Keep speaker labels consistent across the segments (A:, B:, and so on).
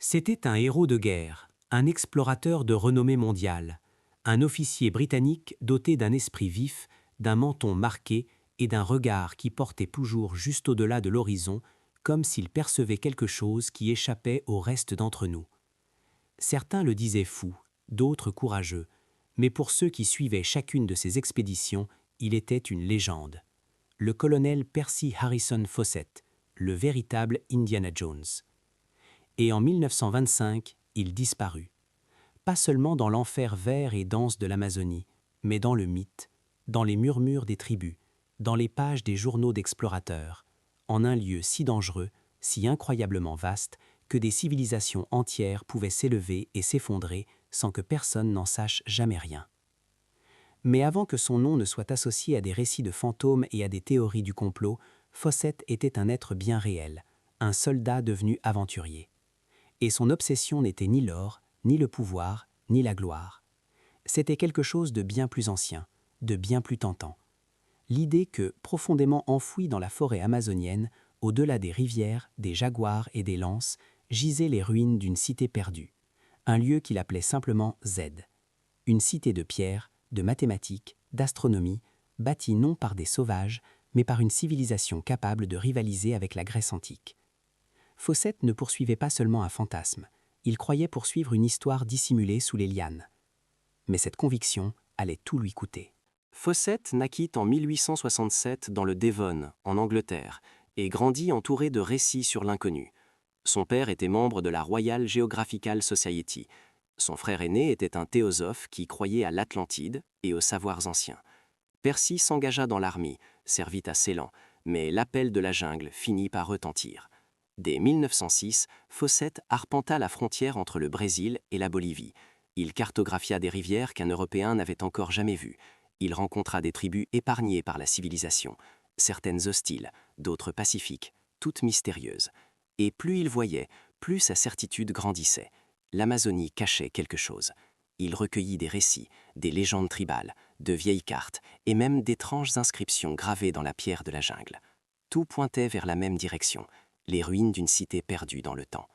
A: C'était un héros de guerre, un explorateur de renommée mondiale, un officier britannique doté d'un esprit vif, d'un menton marqué et d'un regard qui portait toujours juste au-delà de l'horizon, comme s'il percevait quelque chose qui échappait au reste d'entre nous. Certains le disaient fou, d'autres courageux, mais pour ceux qui suivaient chacune de ces expéditions, il était une légende. Le colonel Percy Harrison Fawcett, le véritable Indiana Jones. Et en 1925, il disparut. Pas seulement dans l'enfer vert et dense de l'Amazonie, mais dans le mythe, dans les murmures des tribus, dans les pages des journaux d'explorateurs, en un lieu si dangereux, si incroyablement vaste, que des civilisations entières pouvaient s'élever et s'effondrer sans que personne n'en sache jamais rien. Mais avant que son nom ne soit associé à des récits de fantômes et à des théories du complot, Fawcett était un être bien réel, un soldat devenu aventurier. Et son obsession n'était ni l'or, ni le pouvoir, ni la gloire. C'était quelque chose de bien plus ancien, de bien plus tentant. L'idée que, profondément enfouie dans la forêt amazonienne, au-delà des rivières, des jaguars et des lances, gisaient les ruines d'une cité perdue, un lieu qu'il appelait simplement Z. Une cité de pierre, de mathématiques, d'astronomie, bâtie non par des sauvages, mais par une civilisation capable de rivaliser avec la Grèce antique. Fawcett ne poursuivait pas seulement un fantasme, il croyait poursuivre une histoire dissimulée sous les lianes. Mais cette conviction allait tout lui coûter.
B: Fawcett naquit en 1867 dans le Devon, en Angleterre, et grandit entouré de récits sur l'inconnu. Son père était membre de la Royal Geographical Society. Son frère aîné était un théosophe qui croyait à l'Atlantide et aux savoirs anciens. Percy s'engagea dans l'armée, servit à Ceylan, mais l'appel de la jungle finit par retentir. Dès 1906, Fawcett arpenta la frontière entre le Brésil et la Bolivie. Il cartographia des rivières qu'un Européen n'avait encore jamais vues. Il rencontra des tribus épargnées par la civilisation, certaines hostiles, d'autres pacifiques, toutes mystérieuses. Et plus il voyait, plus sa certitude grandissait. L'Amazonie cachait quelque chose. Il recueillit des récits, des légendes tribales, de vieilles cartes et même d'étranges inscriptions gravées dans la pierre de la jungle. Tout pointait vers la même direction, les ruines d'une cité perdue dans le temps.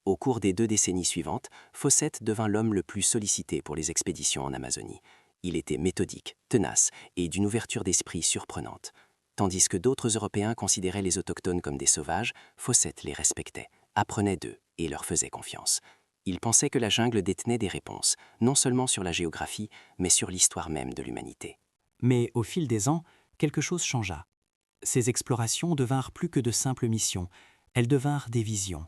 B: Au cours des 2 décennies suivantes, Fawcett devint l'homme le plus sollicité pour les expéditions en Amazonie. Il était méthodique, tenace et d'une ouverture d'esprit surprenante. Tandis que d'autres Européens considéraient les autochtones comme des sauvages, Fawcett les respectait, apprenait d'eux et leur faisait confiance. Il pensait que la jungle détenait des réponses, non seulement sur la géographie, mais sur l'histoire même de l'humanité.
A: Mais au fil des ans, quelque chose changea. Ces explorations devinrent plus que de simples missions, elles devinrent des visions.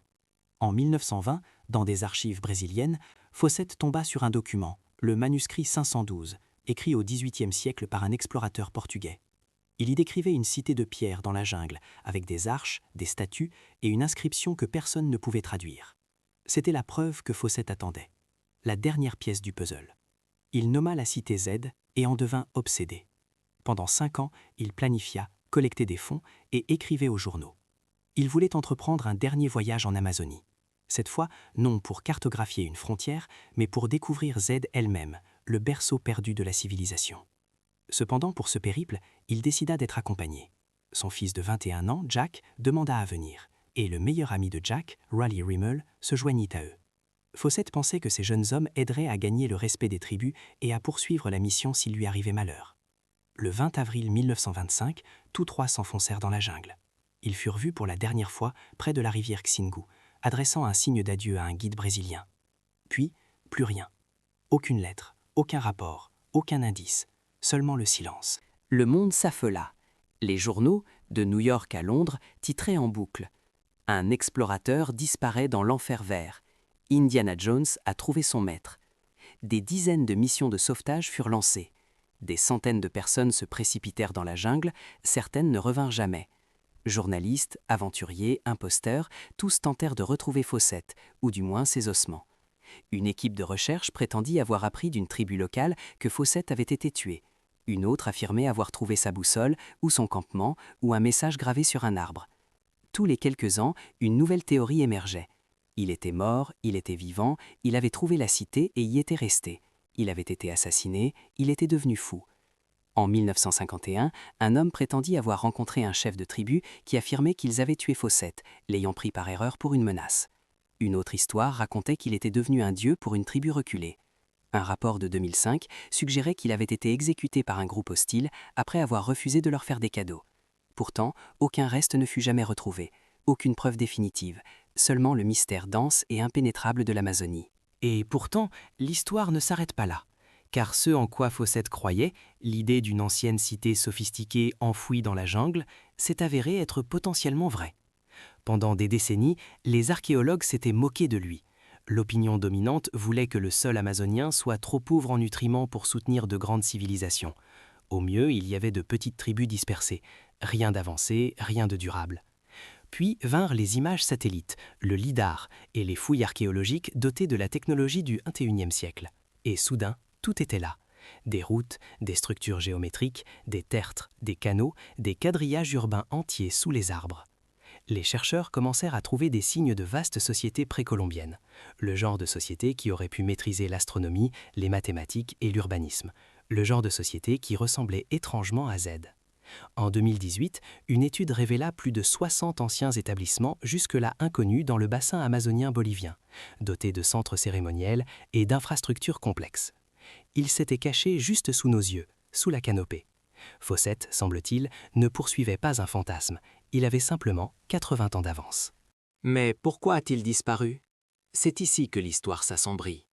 A: En 1920, dans des archives brésiliennes, Fawcett tomba sur un document, le manuscrit 512, écrit au XVIIIe siècle par un explorateur portugais. Il y décrivait une cité de pierre dans la jungle, avec des arches, des statues et une inscription que personne ne pouvait traduire. C'était la preuve que Fawcett attendait, la dernière pièce du puzzle. Il nomma la cité Z et en devint obsédé. Pendant 5 ans, il planifia, collectait des fonds et écrivait aux journaux. Il voulait entreprendre un dernier voyage en Amazonie. Cette fois, non pour cartographier une frontière, mais pour découvrir Z elle-même, le berceau perdu de la civilisation. Cependant, pour ce périple, il décida d'être accompagné. Son fils de 21 ans, Jack, demanda à venir, et le meilleur ami de Jack, Raleigh Rimmel, se joignit à eux. Fawcett pensait que ces jeunes hommes aideraient à gagner le respect des tribus et à poursuivre la mission s'il lui arrivait malheur. Le 20 avril 1925, tous 3 s'enfoncèrent dans la jungle. Ils furent vus pour la dernière fois près de la rivière Xingu, adressant un signe d'adieu à un guide brésilien. Puis, plus rien. Aucune lettre, aucun rapport, aucun indice, seulement le silence. Le monde s'affela. Les journaux, de New York à Londres, titraient en boucle. Un explorateur disparaît dans l'enfer vert. Indiana Jones a trouvé son maître. Des dizaines de missions de sauvetage furent lancées. Des centaines de personnes se précipitèrent dans la jungle, certaines ne revinrent jamais. Journalistes, aventuriers, imposteurs, tous tentèrent de retrouver Fawcett, ou du moins ses ossements. Une équipe de recherche prétendit avoir appris d'une tribu locale que Fawcett avait été tué. Une autre affirmait avoir trouvé sa boussole, ou son campement, ou un message gravé sur un arbre. Tous les quelques ans, une nouvelle théorie émergeait. Il était mort, il était vivant, il avait trouvé la cité et y était resté. Il avait été assassiné, il était devenu fou. En 1951, un homme prétendit avoir rencontré un chef de tribu qui affirmait qu'ils avaient tué Fawcett, l'ayant pris par erreur pour une menace.
B: Une autre histoire racontait qu'il était devenu un dieu pour une tribu reculée. Un rapport de 2005 suggérait qu'il avait été exécuté par un groupe hostile après avoir refusé de leur faire des cadeaux. Pourtant, aucun reste ne fut jamais retrouvé, aucune preuve définitive, seulement le mystère dense et impénétrable de l'Amazonie.
A: Et pourtant, l'histoire ne s'arrête pas là. Car ce en quoi Fawcett croyait, l'idée d'une ancienne cité sophistiquée enfouie dans la jungle, s'est avérée être potentiellement vraie. Pendant des décennies, les archéologues s'étaient moqués de lui. L'opinion dominante voulait que le sol amazonien soit trop pauvre en nutriments pour soutenir de grandes civilisations. Au mieux, il y avait de petites tribus dispersées. Rien d'avancé, rien de durable. Puis vinrent les images satellites, le lidar et les fouilles archéologiques dotées de la technologie du XXIe siècle. Et soudain, tout était là. Des routes, des structures géométriques, des tertres, des canaux, des quadrillages urbains entiers sous les arbres. Les chercheurs commencèrent à trouver des signes de vastes sociétés précolombiennes, le genre de société qui aurait pu maîtriser l'astronomie, les mathématiques et l'urbanisme, le genre de société qui ressemblait étrangement à Z. En 2018, une étude révéla plus de 60 anciens établissements jusque-là inconnus dans le bassin amazonien bolivien, dotés de centres cérémoniels et d'infrastructures complexes. Ils s'étaient cachés juste sous nos yeux, sous la canopée. Fawcett, semble-t-il, ne poursuivait pas un fantasme, il avait simplement 80 ans d'avance.
B: Mais pourquoi a-t-il disparu? C'est ici que l'histoire s'assombrit.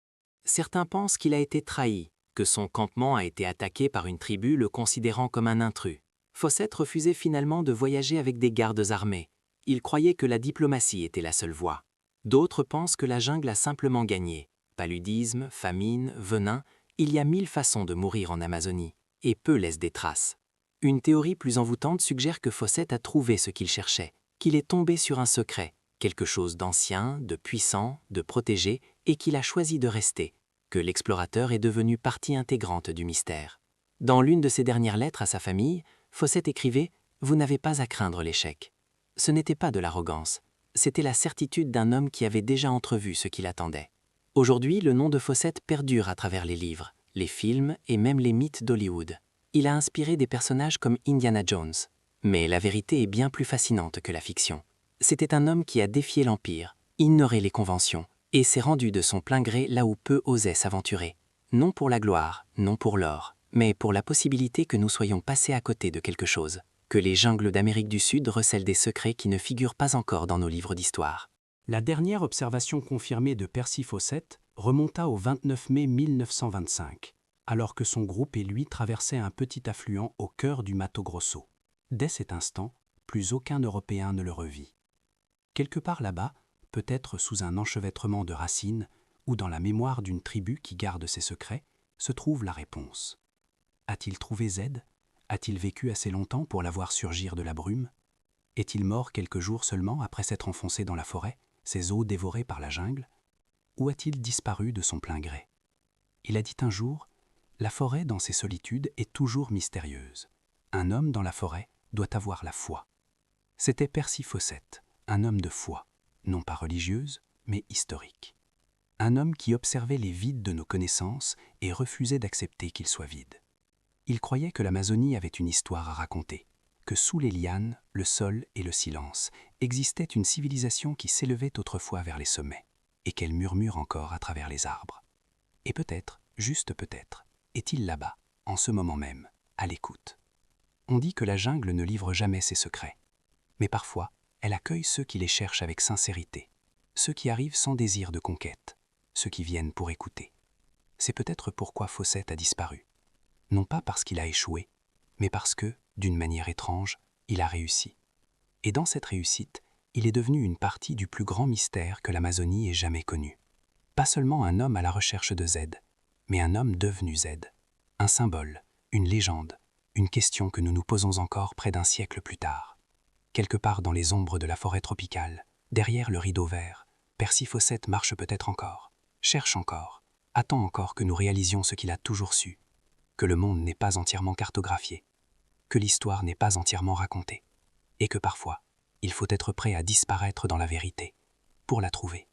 B: Certains pensent qu'il a été trahi, que son campement a été attaqué par une tribu le considérant comme un intrus. Fawcett refusait finalement de voyager avec des gardes armés. Il croyait que la diplomatie était la seule voie. D'autres pensent que la jungle a simplement gagné. Paludisme, famine, venin, il y a 1000 façons de mourir en Amazonie, et peu laissent des traces. Une théorie plus envoûtante suggère que Fawcett a trouvé ce qu'il cherchait, qu'il est tombé sur un secret, quelque chose d'ancien, de puissant, de protégé, et qu'il a choisi de rester, que l'explorateur est devenu partie intégrante du mystère. Dans l'une de ses dernières lettres à sa famille, Fawcett écrivait « Vous n'avez pas à craindre l'échec ». Ce n'était pas de l'arrogance, c'était la certitude d'un homme qui avait déjà entrevu ce qu'il attendait. Aujourd'hui, le nom de Fawcett perdure à travers les livres, les films et même les mythes d'Hollywood. Il a inspiré des personnages comme Indiana Jones. Mais la vérité est bien plus fascinante que la fiction. C'était un homme qui a défié l'Empire, ignoré les conventions, et s'est rendu de son plein gré là où peu osaient s'aventurer. Non pour la gloire, non pour l'or, mais pour la possibilité que nous soyons passés à côté de quelque chose, que les jungles d'Amérique du Sud recèlent des secrets qui ne figurent pas encore dans nos livres d'histoire.
A: La dernière observation confirmée de Percy Fawcett remonta au 29 mai 1925, alors que son groupe et lui traversaient un petit affluent au cœur du Mato Grosso. Dès cet instant, plus aucun Européen ne le revit. Quelque part là-bas, peut-être sous un enchevêtrement de racines ou dans la mémoire d'une tribu qui garde ses secrets, se trouve la réponse. A-t-il trouvé Z? A-t-il vécu assez longtemps pour la voir surgir de la brume? Est-il mort quelques jours seulement après s'être enfoncé dans la forêt, ses os dévorés par la jungle? Ou a-t-il disparu de son plein gré? Il a dit un jour, « La forêt dans ses solitudes est toujours mystérieuse. Un homme dans la forêt doit avoir la foi. » C'était Percy Fawcett, un homme de foi, non pas religieuse, mais historique. Un homme qui observait les vides de nos connaissances et refusait d'accepter qu'ils soient vides. Il croyait que l'Amazonie avait une histoire à raconter, que sous les lianes, le sol et le silence existait une civilisation qui s'élevait autrefois vers les sommets, et qu'elle murmure encore à travers les arbres. Et peut-être, juste peut-être, est-il là-bas, en ce moment même, à l'écoute. On dit que la jungle ne livre jamais ses secrets, mais parfois, elle accueille ceux qui les cherchent avec sincérité, ceux qui arrivent sans désir de conquête, ceux qui viennent pour écouter. C'est peut-être pourquoi Fawcett a disparu. Non pas parce qu'il a échoué, mais parce que, d'une manière étrange, il a réussi. Et dans cette réussite, il est devenu une partie du plus grand mystère que l'Amazonie ait jamais connu. Pas seulement un homme à la recherche de Z, mais un homme devenu Z. Un symbole, une légende, une question que nous nous posons encore près d'un siècle plus tard. Quelque part dans les ombres de la forêt tropicale, derrière le rideau vert, Percy Fawcett marche peut-être encore, cherche encore, attend encore que nous réalisions ce qu'il a toujours su, que le monde n'est pas entièrement cartographié, que l'histoire n'est pas entièrement racontée, et que parfois, il faut être prêt à disparaître dans la vérité, pour la trouver.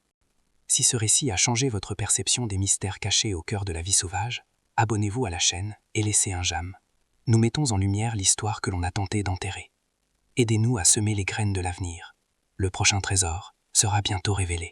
A: Si ce récit a changé votre perception des mystères cachés au cœur de la vie sauvage, abonnez-vous à la chaîne et laissez un j'aime. Nous mettons en lumière l'histoire que l'on a tenté d'enterrer. Aidez-nous à semer les graines de l'avenir. Le prochain trésor sera bientôt révélé.